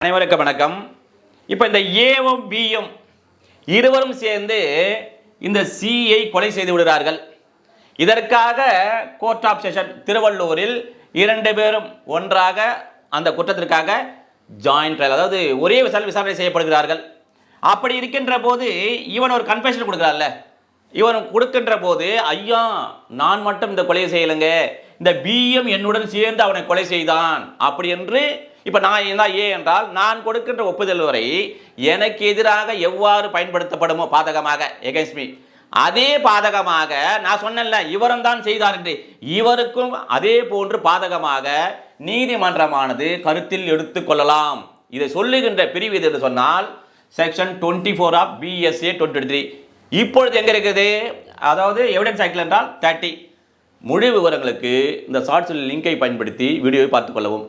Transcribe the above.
அனைவருக்கும் வணக்கம். இப்போ இந்த ஏவும் பியும் இருவரும் சேர்ந்து இந்த சியை கொலை செய்து விடுகிறார்கள். இதற்காக கோர்ட் ஆஃப் செஷன் திருவள்ளூரில் 2 பேரும் ஒன்றாக அந்த குற்றத்திற்காக ஜாயிண்ட் ட்ரையல், அதாவது ஒரே விசாரணை செய்யப்படுகிறார்கள். அப்படி இருக்கின்ற போது இவன் ஒரு கன்ஃபெஷன் கொடுக்குறான்ல, இவன் கொடுக்கின்ற போது ஐயா நான் மட்டும் இந்த கொலையை செய்யலைங்க, இந்த பிஎம் என்னுடன் சேர்ந்து அவனை கொலை செய்தான் அப்படி என்று. இப்போ நான் என்ன ஏ என்றால் நான் கொடுக்கின்ற ஒப்புதல் வரை எனக்கு எதிராக எவ்வாறு பயன்படுத்தப்படுமோ பாதகமாக எகென்ஸ்ட் மீ, அதே பாதகமாக நான் சொன்னேன்ல இவரும் தான் செய்தார் என்று, இவருக்கும் அதே போன்று பாதகமாக நீதிமன்றமானது கருத்தில் எடுத்துக்கொள்ளலாம். இதை சொல்லுகின்ற பிரிவு எது என்று சொன்னால் செக்ஷன் 24 ஆஃப் பிஎஸ்ஏ 2023. இப்பொழுது எங்க இருக்குது, அதாவது எவிடன்ஸ் ஆக்ட் என்றால் 30. முழு விவரங்களுக்கு இந்த ஷார்ட்ஸ் லிங்கை பயன்படுத்தி வீடியோவை பார்த்துக் கொள்ளவும்.